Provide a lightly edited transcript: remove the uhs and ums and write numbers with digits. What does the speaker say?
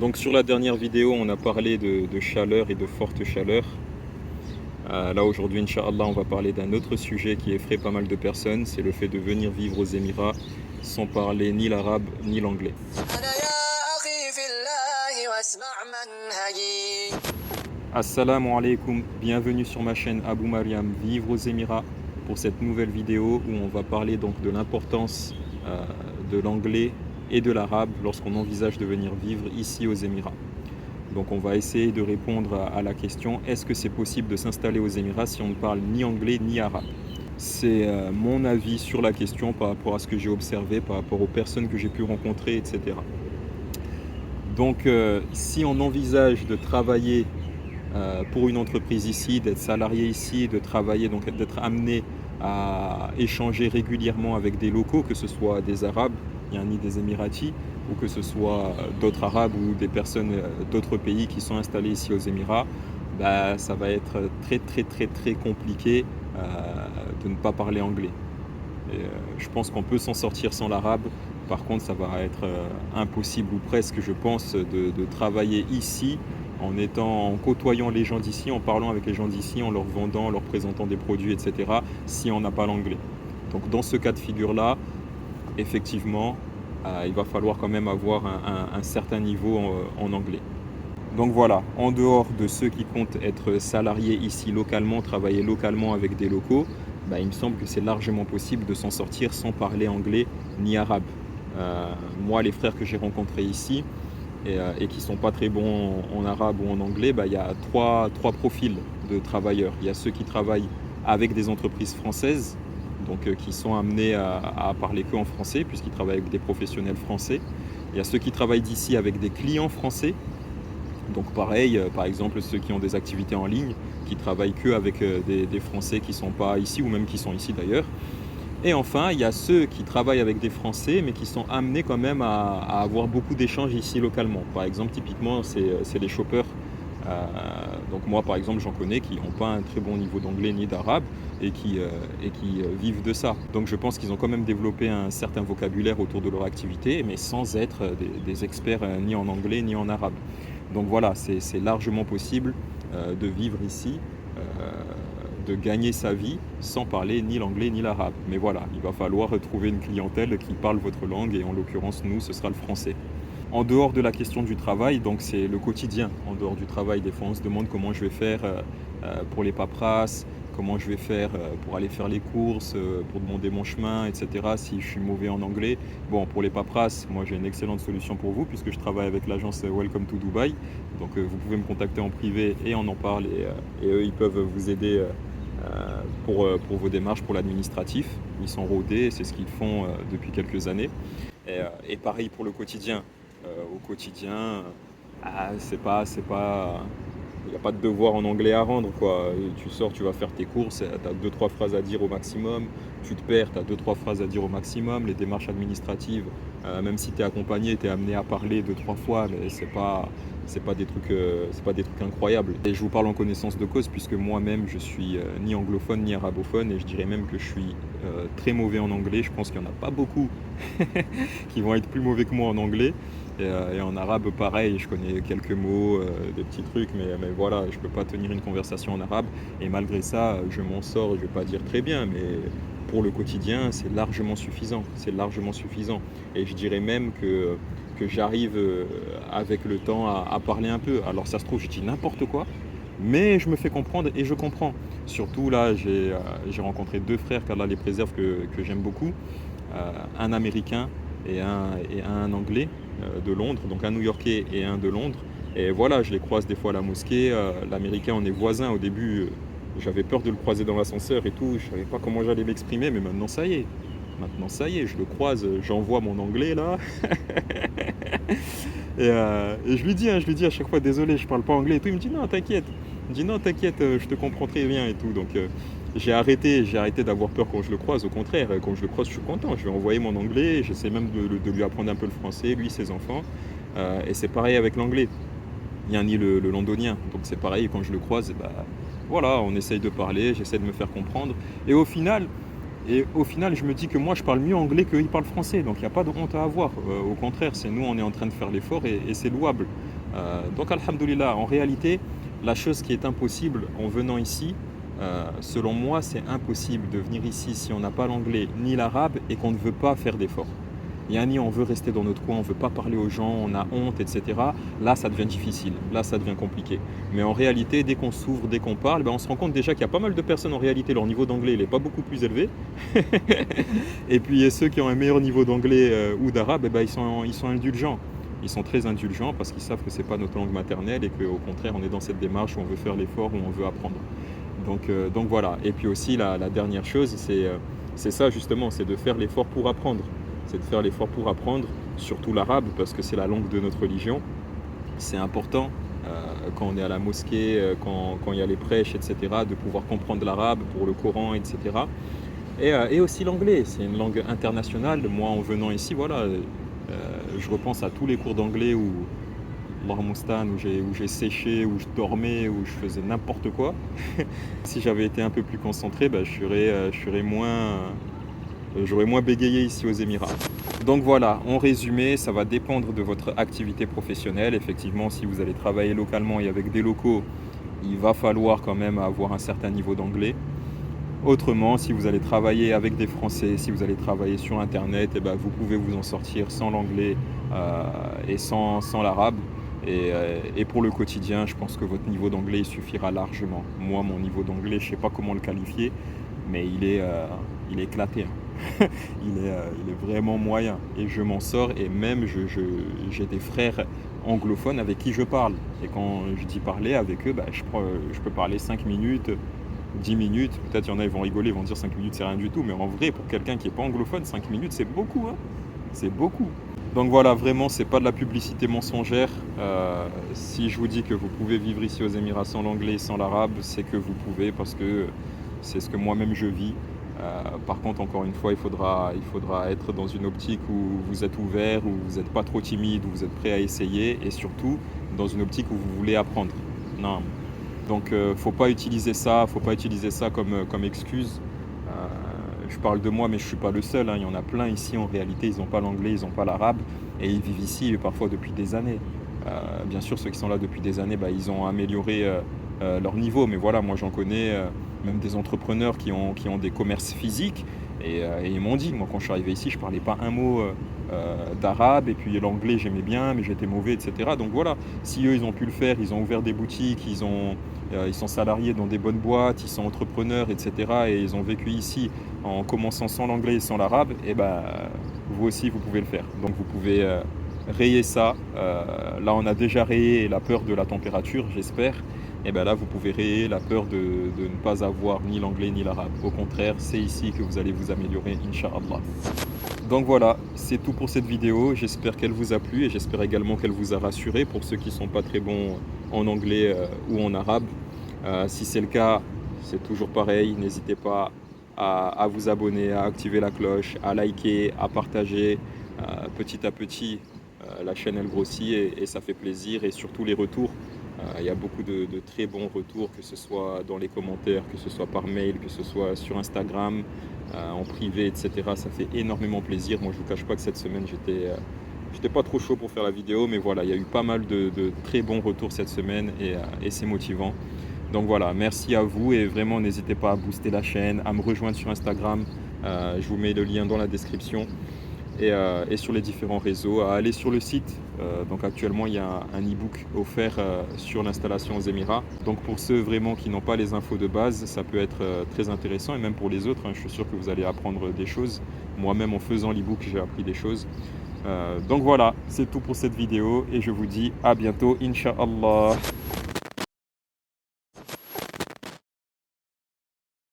Donc sur la dernière vidéo, on a parlé de chaleur et de forte chaleur. Là aujourd'hui, Inch'Allah, on va parler d'un autre sujet qui effraie pas mal de personnes, c'est le fait de venir vivre aux Émirats sans parler ni l'arabe ni l'anglais. Assalamu alaikum, bienvenue sur ma chaîne Abou Mariam Vivre aux Émirats pour cette nouvelle vidéo où on va parler donc de l'importance de l'anglais et de l'arabe lorsqu'on envisage de venir vivre ici aux Émirats. Donc on va essayer de répondre à la question, est-ce que c'est possible de s'installer aux Émirats si on ne parle ni anglais ni arabe? C'est mon avis sur la question par rapport à ce que j'ai observé, par rapport aux personnes que j'ai pu rencontrer, etc. Donc si on envisage de travailler pour une entreprise ici, d'être salarié ici, de travailler, donc d'être amené à échanger régulièrement avec des locaux, que ce soit des Arabes, ni des Émiratis, ou que ce soit d'autres Arabes ou des personnes d'autres pays qui sont installés ici aux Émirats, bah, ça va être très compliqué de ne pas parler anglais. Et, je pense qu'on peut s'en sortir sans l'arabe. Par contre, ça va être impossible ou presque, je pense, de travailler ici en côtoyant les gens d'ici, en parlant avec les gens d'ici, en leur vendant, en leur présentant des produits, etc., si on n'a pas l'anglais. Donc dans ce cas de figure-là, effectivement, il va falloir quand même avoir un certain niveau en anglais. Donc voilà, en dehors de ceux qui comptent être salariés ici localement, travailler localement avec des locaux, bah, il me semble que c'est largement possible de s'en sortir sans parler anglais ni arabe. Moi, les frères que j'ai rencontrés ici et qui ne sont pas très bons en arabe ou en anglais, bah, il y a trois profils de travailleurs. Il y a ceux qui travaillent avec des entreprises françaises, donc qui sont amenés à parler que en français, puisqu'ils travaillent avec des professionnels français. Il y a ceux qui travaillent d'ici avec des clients français. Donc pareil, par exemple ceux qui ont des activités en ligne, qui travaillent que avec des Français qui ne sont pas ici ou même qui sont ici d'ailleurs. Et enfin, il y a ceux qui travaillent avec des Français mais qui sont amenés quand même à avoir beaucoup d'échanges ici localement. Par exemple, typiquement, c'est les shoppers. Donc moi, par exemple, j'en connais qui n'ont pas un très bon niveau d'anglais ni d'arabe et qui vivent de ça. Donc je pense qu'ils ont quand même développé un certain vocabulaire autour de leur activité, mais sans être des experts ni en anglais ni en arabe. Donc voilà, c'est largement possible de vivre ici, de gagner sa vie sans parler ni l'anglais ni l'arabe. Mais voilà, il va falloir trouver une clientèle qui parle votre langue et en l'occurrence, nous, ce sera le français. En dehors de la question du travail, donc c'est le quotidien. En dehors du travail, des fois on se demande comment je vais faire pour les paperasses, comment je vais faire pour aller faire les courses, pour demander mon chemin, etc. si je suis mauvais en anglais. Bon, pour les paperasses, moi j'ai une excellente solution pour vous puisque je travaille avec l'agence Welcome to Dubai. Donc vous pouvez me contacter en privé et on en parle et eux ils peuvent vous aider pour vos démarches, pour l'administratif. Ils sont rodés, c'est ce qu'ils font depuis quelques années. Et pareil pour le quotidien. Au quotidien, il n'y a pas de devoir en anglais à rendre, quoi. Tu sors, tu vas faire tes courses, tu as deux, trois phrases à dire au maximum. Tu te perds, tu as deux, trois phrases à dire au maximum. Les démarches administratives, même si tu es accompagné, tu es amené à parler deux, trois fois, mais c'est pas des trucs incroyables. Et je vous parle en connaissance de cause, puisque moi-même, je suis ni anglophone ni arabophone, et je dirais même que je suis très mauvais en anglais. Je pense qu'il n'y en a pas beaucoup qui vont être plus mauvais que moi en anglais. Et en arabe, pareil, je connais quelques mots, des petits trucs, mais voilà, je ne peux pas tenir une conversation en arabe. Et malgré ça, je m'en sors, je ne vais pas dire très bien, mais pour le quotidien, c'est largement suffisant. C'est largement suffisant. Et je dirais même que j'arrive avec le temps à parler un peu. Alors ça se trouve, je dis n'importe quoi, mais je me fais comprendre et je comprends. Surtout là, j'ai rencontré deux frères, qu'Allah les préserve, que j'aime beaucoup. Un américain et un anglais de Londres, donc un New-Yorkais et un de Londres. Et voilà, je les croise des fois à la mosquée. L'américain, on est voisins. Au début, j'avais peur de le croiser dans l'ascenseur et tout. Je savais pas comment j'allais m'exprimer, mais maintenant ça y est. Maintenant ça y est, je le croise, j'envoie mon anglais là. Et je lui dis à chaque fois désolé, je parle pas anglais et tout. Il me dit non, t'inquiète. Il me dit non, t'inquiète, je te comprends très bien et tout. Donc j'ai arrêté d'avoir peur quand je le croise. Au contraire, quand je le croise, je suis content. Je vais envoyer mon anglais. J'essaie même de lui apprendre un peu le français, lui, ses enfants. Et c'est pareil avec l'anglais. Il y a ni le londonien. Donc c'est pareil, quand je le croise, bah, voilà, on essaye de parler, j'essaie de me faire comprendre. Et au final, Et au final, je me dis que moi, je parle mieux anglais qu'eux, ils parlent français. Donc, il n'y a pas de honte à avoir. Au contraire, c'est nous, on est en train de faire l'effort et c'est louable. Donc, alhamdoulilah, en réalité, la chose qui est impossible en venant ici, selon moi, c'est impossible de venir ici si on n'a pas l'anglais ni l'arabe et qu'on ne veut pas faire d'efforts. Yani, on veut rester dans notre coin, on ne veut pas parler aux gens, on a honte, etc. Là, ça devient difficile, là, ça devient compliqué. Mais en réalité, dès qu'on s'ouvre, dès qu'on parle, ben, on se rend compte déjà qu'il y a pas mal de personnes, en réalité, leur niveau d'anglais, il n'est pas beaucoup plus élevé. Et puis, ceux qui ont un meilleur niveau d'anglais ou d'arabe, eh ben, ils sont indulgents. Ils sont très indulgents parce qu'ils savent que ce n'est pas notre langue maternelle et qu'au contraire, on est dans cette démarche où on veut faire l'effort, où on veut apprendre. Donc voilà. Et puis aussi, la dernière chose, c'est ça justement, c'est de faire l'effort pour apprendre. C'est de faire l'effort pour apprendre, surtout l'arabe, parce que c'est la langue de notre religion. C'est important, quand on est à la mosquée, quand il y a les prêches, etc., de pouvoir comprendre l'arabe pour le Coran, etc. Et aussi l'anglais, c'est une langue internationale. Moi, en venant ici, voilà, je repense à tous les cours d'anglais où où j'ai séché, où je dormais, où je faisais n'importe quoi. Si j'avais été un peu plus concentré, bah, j'aurais moins bégayé ici aux Émirats. Donc voilà, en résumé, ça va dépendre de votre activité professionnelle. Effectivement, si vous allez travailler localement et avec des locaux, il va falloir quand même avoir un certain niveau d'anglais. Autrement, si vous allez travailler avec des Français, si vous allez travailler sur Internet, eh ben, vous pouvez vous en sortir sans l'anglais et sans l'arabe. Et pour le quotidien, je pense que votre niveau d'anglais suffira largement. Moi, mon niveau d'anglais, je ne sais pas comment le qualifier, mais il est éclaté. Hein. Il est vraiment moyen. Et je m'en sors. Et même, j'ai des frères anglophones avec qui je parle. Et quand je dis parler avec eux, bah, je peux parler 5 minutes, 10 minutes. Peut-être il y en a, ils vont rigoler, ils vont dire 5 minutes, c'est rien du tout. Mais en vrai, pour quelqu'un qui n'est pas anglophone, 5 minutes, c'est beaucoup. Hein. C'est beaucoup. Donc voilà, vraiment, c'est pas de la publicité mensongère. Si je vous dis que vous pouvez vivre ici aux Émirats sans l'anglais et sans l'arabe, c'est que vous pouvez parce que c'est ce que moi-même je vis. Par contre, encore une fois, il faudra être dans une optique où vous êtes ouvert, où vous n'êtes pas trop timide, où vous êtes prêt à essayer et surtout dans une optique où vous voulez apprendre. Non. Donc, faut pas utiliser ça comme excuse. Je parle de moi, mais je ne suis pas le seul. Hein. Il y en a plein ici, en réalité, ils n'ont pas l'anglais, ils n'ont pas l'arabe, et ils vivent ici parfois depuis des années. Bien sûr, ceux qui sont là depuis des années, bah, ils ont amélioré leur niveau. Mais voilà, moi j'en connais même des entrepreneurs qui ont des commerces physiques, et ils m'ont dit, moi quand je suis arrivé ici, je ne parlais pas un mot d'arabe, et puis l'anglais j'aimais bien, mais j'étais mauvais, etc. Donc voilà, si eux ils ont pu le faire, ils ont ouvert des boutiques, ils sont salariés dans des bonnes boîtes, ils sont entrepreneurs, etc. Et ils ont vécu ici en commençant sans l'anglais et sans l'arabe, et ben vous aussi vous pouvez le faire. Donc vous pouvez rayer ça. Là on a déjà rayé la peur de la température, j'espère. Et bien là vous pouvez rayer la peur de ne pas avoir ni l'anglais ni l'arabe. Au contraire, c'est ici que vous allez vous améliorer, Inch'Allah. Donc voilà, c'est tout pour cette vidéo. J'espère qu'elle vous a plu et j'espère également qu'elle vous a rassuré pour ceux qui ne sont pas très bons en anglais ou en arabe. Si c'est le cas, c'est toujours pareil. N'hésitez pas à vous abonner, à activer la cloche, à liker, à partager. Petit à petit, la chaîne elle grossit et ça fait plaisir. Et surtout les retours. Il y a beaucoup de très bons retours, que ce soit dans les commentaires, que ce soit par mail, que ce soit sur Instagram, en privé, etc. Ça fait énormément plaisir. Moi, je ne vous cache pas que cette semaine, j'étais pas trop chaud pour faire la vidéo, mais voilà, il y a eu pas mal de très bons retours cette semaine et c'est motivant. Donc voilà, merci à vous et vraiment n'hésitez pas à booster la chaîne, à me rejoindre sur Instagram. Je vous mets le lien dans la description. Et sur les différents réseaux, à aller sur le site. Donc actuellement il y a un e-book offert sur l'installation aux Émirats. Donc pour ceux vraiment qui n'ont pas les infos de base, ça peut être très intéressant et même pour les autres, hein, je suis sûr que vous allez apprendre des choses. Moi-même en faisant l'e-book j'ai appris des choses. Donc voilà, c'est tout pour cette vidéo et je vous dis à bientôt, Inch'Allah.